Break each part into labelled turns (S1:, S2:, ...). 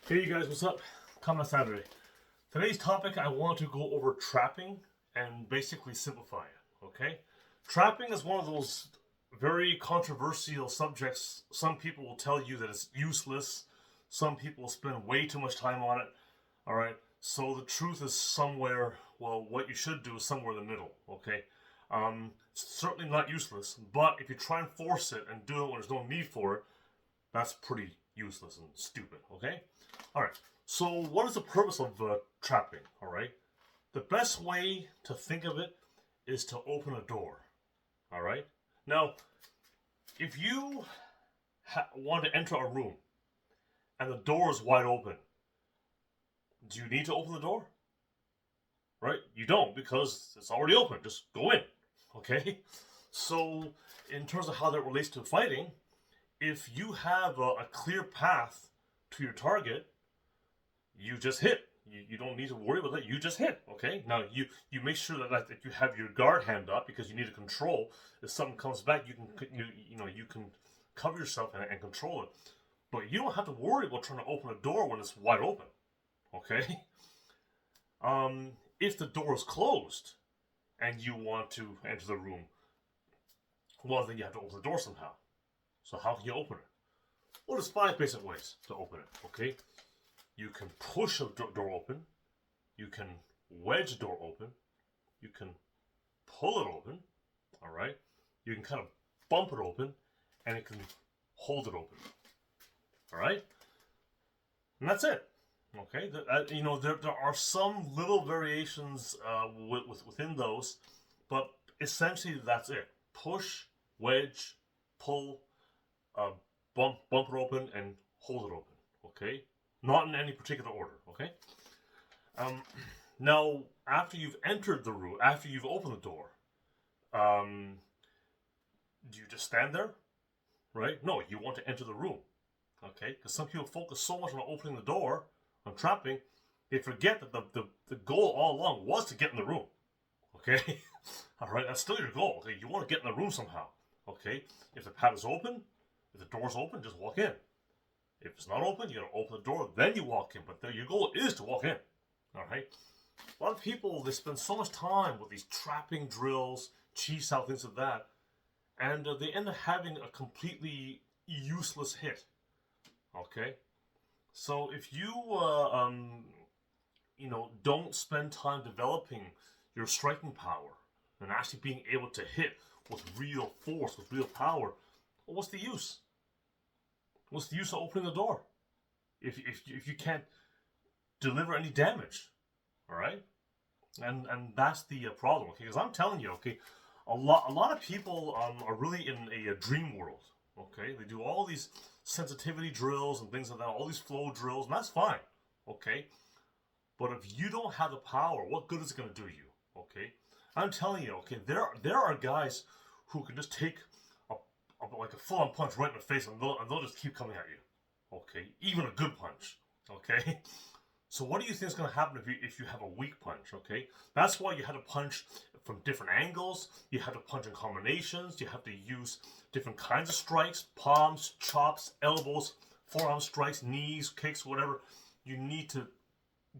S1: Hey you guys, what's up? Comment Saturday. Today's topic, I want to go over trapping and basically simplify it, okay? Trapping is one of those very controversial subjects. Some people will tell you that it's useless. Some people spend way too much time on it, all right? So the truth is somewhere, well, what you should do is somewhere in the middle, okay? It's certainly not useless, but if you try and force it and do it when there's no need for it, that's pretty useless and stupid, okay? Alright, so what is the purpose of trapping, alright? The best way to think of it is to open a door, alright? Now, if you want to enter a room and the door is wide open, do you need to open the door? Right? You don't, because it's already open. Just go in, okay? So, in terms of how that relates to fighting, if you have a clear path to your target, you just hit. You don't need to worry about that. You just hit. Okay. Now you make sure that you have your guard hand up because you need to control. If something comes back, you can cover yourself and control it. But you don't have to worry about trying to open a door when it's wide open. Okay. If the door is closed and you want to enter the room, well then you have to open the door somehow. So how can you open it? Well, there's 5 basic ways to open it, okay? You can push a door open, you can wedge a door open, you can pull it open, all right? You can kind of bump it open, and it can hold it open, all right? And that's it, okay? There are some little variations within those, but essentially that's it. Push, wedge, pull, bump it open, and hold it open, okay? Not in any particular order, okay? Now, after you've entered the room, after you've opened the door, do you just stand there? Right? No, you want to enter the room, okay? Because some people focus so much on opening the door, on trapping, they forget that the goal all along was to get in the room, okay? All right, that's still your goal, okay? You want to get in the room somehow, okay? If the path is open, if the door's open, just walk in. If it's not open, you gotta open the door, then you walk in. But your goal is to walk in. Alright? A lot of people, they spend so much time with these trapping drills, chi sao, things like that, and they end up having a completely useless hit. Okay? So if you, don't spend time developing your striking power and actually being able to hit with real force, with real power, well, what's the use? What's the use of opening the door if you can't deliver any damage? All right, and that's the problem. Okay, because I'm telling you, okay, a lot of people are really in a dream world. Okay, they do all these sensitivity drills and things like that, all these flow drills, and that's fine. Okay, but if you don't have the power, what good is it going to do you? Okay, I'm telling you, okay, there are guys who can just take like a full-on punch right in the face, and they'll just keep coming at you. Okay, even a good punch. Okay, so what do you think is going to happen if you have a weak punch? Okay, that's why you have to punch from different angles. You have to punch in combinations. You have to use different kinds of strikes: palms, chops, elbows, forearm strikes, knees, kicks, whatever. You need to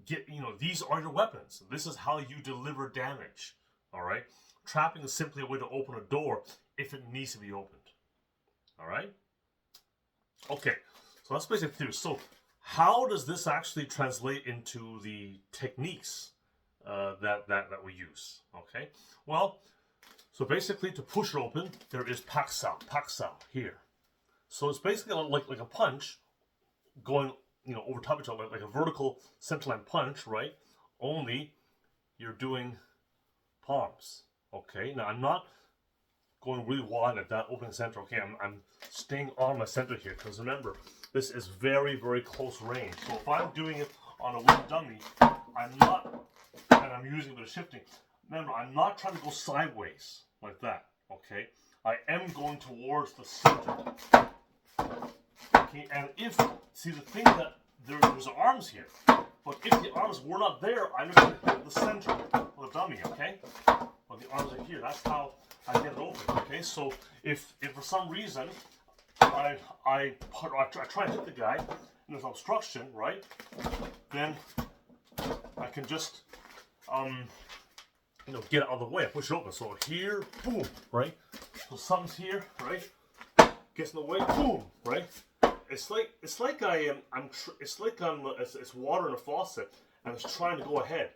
S1: get. These are your weapons. This is how you deliver damage. All right, trapping is simply a way to open a door if it needs to be opened. All right. Okay, so that's basic theory. So, how does this actually translate into the techniques that we use? Okay. Well, so basically, to push it open, there is pak sao here. So it's basically like a punch going over top of each other, like a vertical centerline punch, right? Only you're doing palms. Okay. Now I'm not going really wide at that opening center. Okay, I'm staying on my center here because remember, this is very, very close range. So if I'm doing it on a wooden dummy, I'm using a bit of shifting. Remember, I'm not trying to go sideways like that. Okay, I am going towards the center. Okay, and the thing that there's arms here, but if the arms were not there, I'm just going to hit the center of the dummy. Okay, but the arms are here. That's how I get it open. Okay, so if for some reason I try to hit the guy and there's obstruction, right? Then I can just get out of the way. I push it open. So here, boom, right? So something's here, right? Gets in the way, boom, right? It's like it's water in a faucet, and it's trying to go ahead.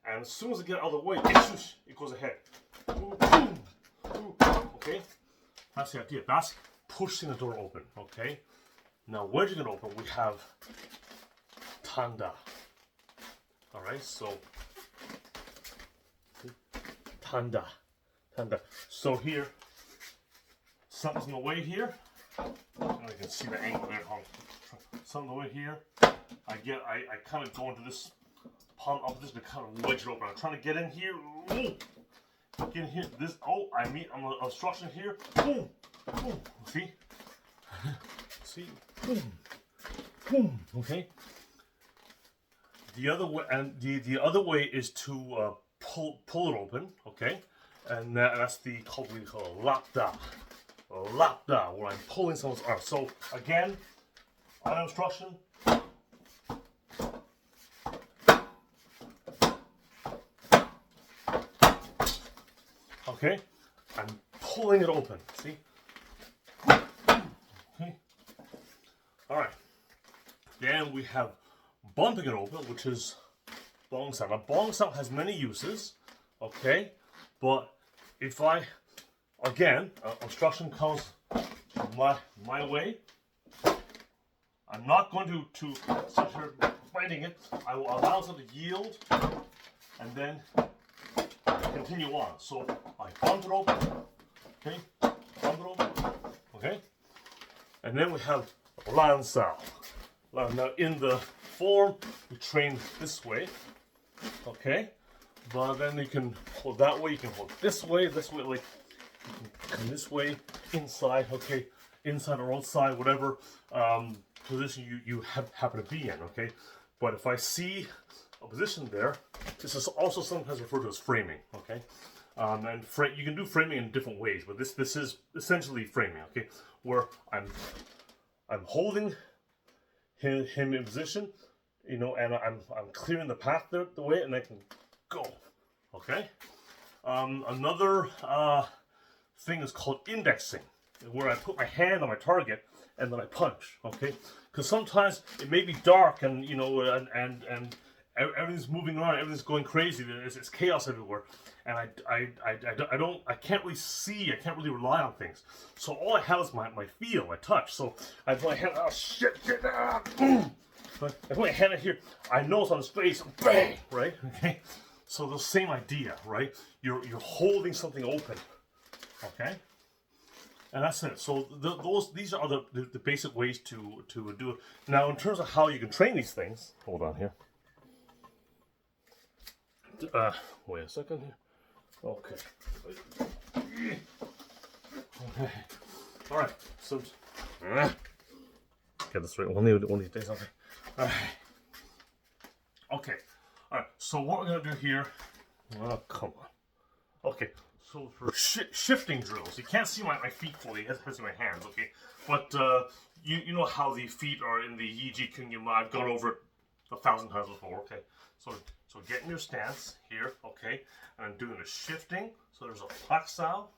S1: And as soon as I get out of the way, it goes ahead. Boom, boom, boom. Okay, that's the idea. That's pushing the door open. Okay. Now, where's it gonna open? We have tanda. All right, so tanda. So here, something's in the way here. I can see the angle there. Something in the way here. I kind of go into this palm up this to kind of wedge it open. I'm trying to get in here. Ooh. Get in here. This. Oh, I'm an obstruction here. Boom, boom. See. See. Boom. Boom. Okay. The other way, and the other way is to pull it open. Okay, and that's the called lapda, where I'm pulling someone's arm. So again, on obstruction. Okay, I'm pulling it open. See. Okay. All right. Then we have bumping it open, which is bong sao. Now, bong sao has many uses, okay? But if obstruction comes my way, I'm not going to sit here fighting it. I will allow it to yield and then continue on. So I bump it open, okay? Bump it open, okay? And then we have lan sao. Now in the form, we train this way, okay? But then you can hold that way, you can hold this way, like you can come this way, inside, okay? Inside or outside, whatever position you happen to be in, okay? But if I see a position there, this is also sometimes referred to as framing, okay? And you can do framing in different ways, but this is essentially framing, okay? Where I'm holding him in position, and I'm clearing the path the way, and I can go. Okay. Another thing is called indexing, where I put my hand on my target and then I punch. Okay. Because sometimes it may be dark and and everything's moving around, everything's going crazy. It's chaos everywhere, and I can't really see. I can't really rely on things. So all I have is my feel, my touch. So I put my hand. Oh shit! Boom. I put my hand in here. I know it's on his face. Bang! Right? Okay. So the same idea, right? You're holding something open. Okay. And that's it. So these are the basic ways to do it. Now, in terms of how you can train these things, hold on here. Wait a second here. Okay. Okay. All right. So get this right. One of these days. Okay. All right. Okay. All right. So what we're gonna do here? Oh, come on. Okay. So for shifting drills, you can't see my feet fully. You have to see my hands. Okay. But you know how the feet are in the Yi Ji Kung Yu Ma. I've gone over it 1,000 times before. Okay. So get in your stance here, okay? And I'm doing a shifting. So there's a pak sao.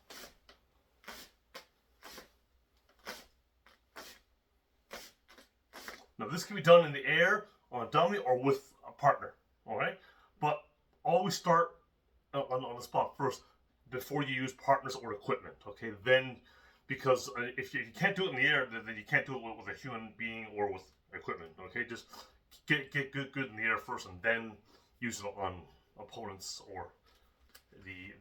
S1: Now this can be done in the air, on a dummy, or with a partner, all right? But always start on the spot first before you use partners or equipment, okay? Then, because if you can't do it in the air, then you can't do it with a human being or with equipment, okay? Just get good in the air first, and then use it on opponents or the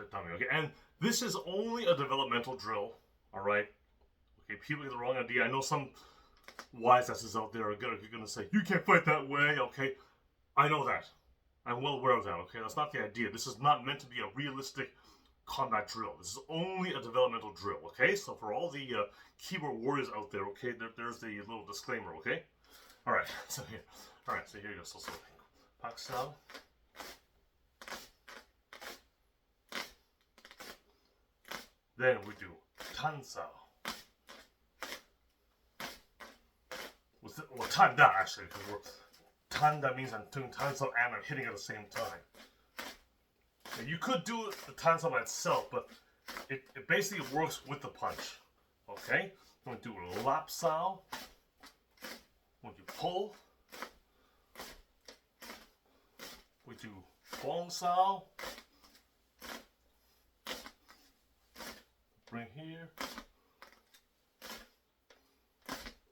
S1: dummy. Okay, and this is only a developmental drill. All right. Okay, people get the wrong idea. I know some wise asses out there are gonna say you can't fight that way. Okay, I know that. I'm well aware of that. Okay, that's not the idea. This is not meant to be a realistic combat drill. This is only a developmental drill. Okay, so for all the keyboard warriors out there, okay, there's the little disclaimer. Okay. All right. So here. All right. So here you go. So pak sao. Then we do tan sao. Well, tanda actually, because we're tanda means I'm doing tanso and I'm hitting at the same time. Now, you could do the tanso by itself, but it basically works with the punch. Okay, I'm gonna do a lap sao. When you pull, we do bong sao. Bring here.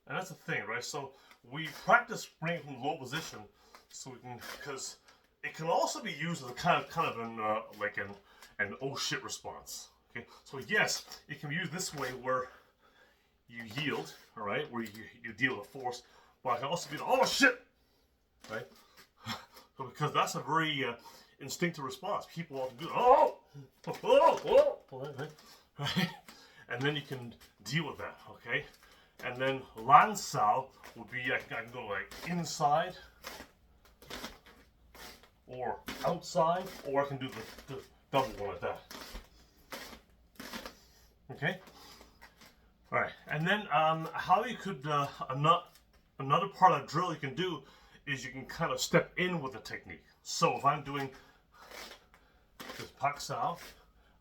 S1: And that's the thing, right? So we practice springing from low position, so we can, because it can also be used as a kind of an like an oh shit response. Okay, so yes, it can be used this way where you yield, all right, where you deal with force, but it can also be oh shit, right? So because that's a very instinctive response. People often do right? And then you can deal with that, okay? And then lan sao would be I can go like inside or outside, or I can do the double one like that. Okay. All right, and then how you could another part of the drill you can do is you can kind of step in with the technique. So if I'm doing this pak sao,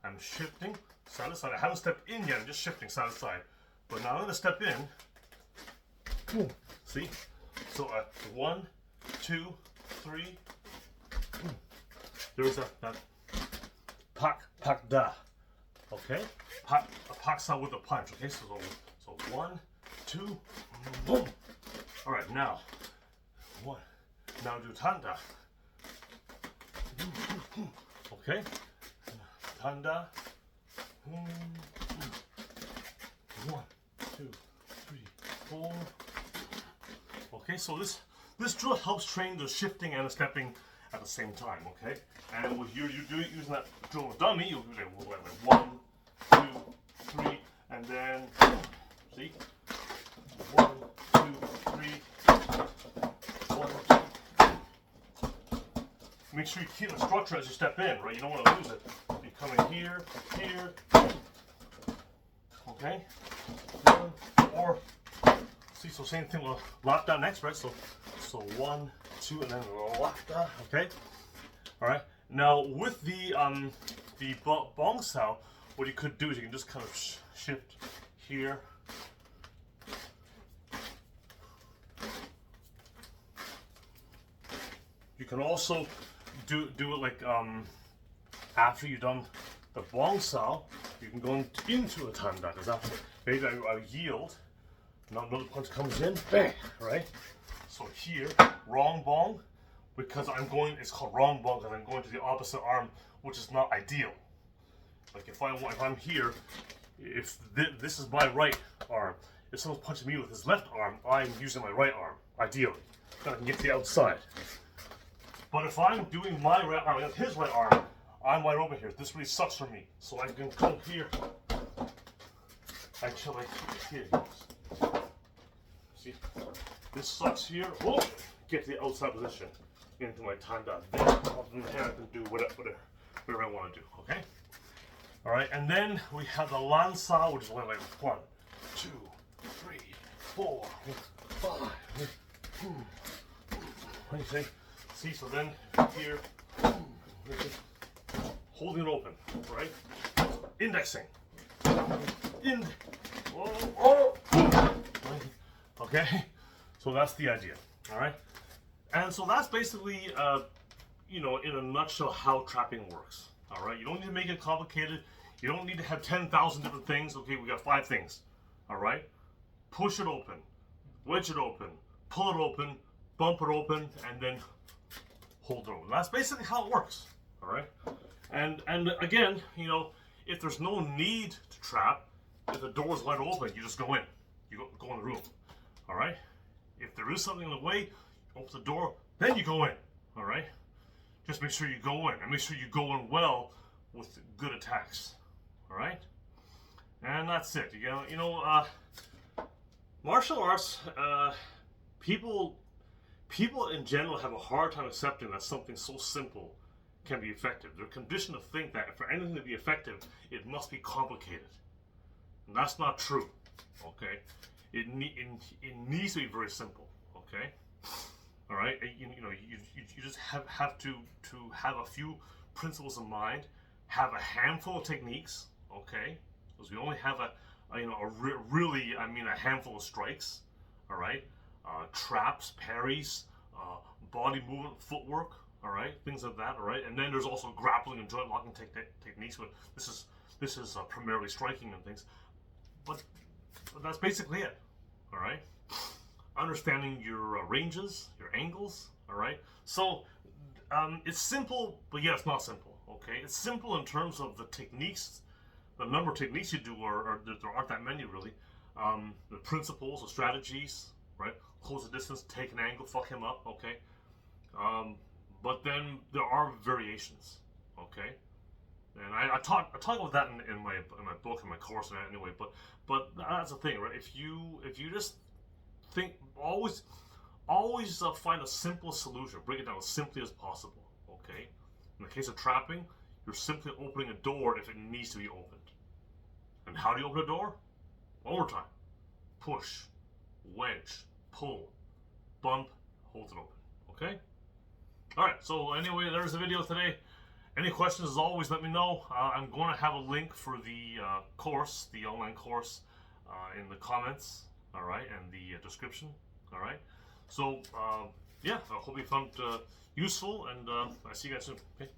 S1: I'm shifting side to side. I haven't stepped in yet. I'm just shifting side to side. But now I'm going to step in. See? So 1, 2, 3. There's that pak da. Okay? Pak sao with a punch. Okay? So 1, 2, boom. All right, now 1. Now do tanda. Okay? Tanda. 1, 2, 3, 4. Okay, so this drill helps train the shifting and the stepping at the same time. Okay, and when you're doing using that drill with dummy, you'll do like 1, 2, 3, and then see 1, 2, 3. 1, 2. Make sure you keep the structure as you step in, right? You don't want to lose it. You come in here, here. Okay, or see, so same thing with lap down next, right? So 1, 2, and then lap down. Okay, all right. Now with the bong sao, what you could do is you can just kind of shift here. You can also do it like after you've done the bong sao, you can go into a tanda, because after maybe I yield, now another punch comes in, bang, right? So here, wrong bong, because it's called wrong bong because I'm going to the opposite arm, which is not ideal. Like if I'm here, if this is my right arm, if someone's punching me with his left arm, I'm using my right arm, ideally. Then I can get to the outside. But if I'm doing my right arm against his right arm, I'm wide open here. This really sucks for me. So I can come here. Actually, here. See? This sucks here. Whoa! Get to the outside position into my tanda. Then I can do whatever I want to do. Okay? Alright, and then we have the lan sao, which is like 1, 2, 3, 4, 5. What do you think? See, so then here, holding it open, right? Indexing. Okay, so that's the idea, all right? And so that's basically, in a nutshell, how trapping works, all right? You don't need to make it complicated. You don't need to have 10,000 different things. Okay, we got 5 things, all right? Push it open, wedge it open, pull it open, bump it open, and then hold it open. That's basically how it works, all right? And again, if there's no need to trap, if the door is wide open, you just go in. You go in the room, all right? If there is something in the way, you open the door, then you go in, all right? Just make sure you go in, and make sure you go in well with good attacks, all right? And that's it. Martial arts, people in general have a hard time accepting that something so simple can be effective. They're conditioned to think that for anything to be effective, it must be complicated. And that's not true, okay? it needs to be very simple. Okay. All right. You just have to have a few principles in mind, have a handful of techniques. Okay. Because we only have really, I mean, a handful of strikes. All right. Traps, parries, body movement, footwork. All right, things like that. All right, and then there's also grappling and joint locking techniques, but this is primarily striking and things. But that's basically it. All right, understanding your ranges, your angles. All right, so it's simple, but yeah, it's not simple. Okay, it's simple in terms of the techniques. The number of techniques you do there aren't that many really. The principles, the strategies, right? Close the distance, take an angle, fuck him up. Okay. But then there are variations, okay, and I talk about that in my book, in my course, and anyway. But that's the thing, right? If you just think, always find a simple solution, break it down as simply as possible, okay. In the case of trapping, you're simply opening a door if it needs to be opened. And how do you open a door? One more time: push, wedge, pull, bump, hold it open. Okay. Alright, so anyway, there's the video today. Any questions, as always, let me know. I'm going to have a link for the course, the online course, in the comments, alright, and the description, alright. So, yeah, I hope you found useful, and I see you guys soon, okay?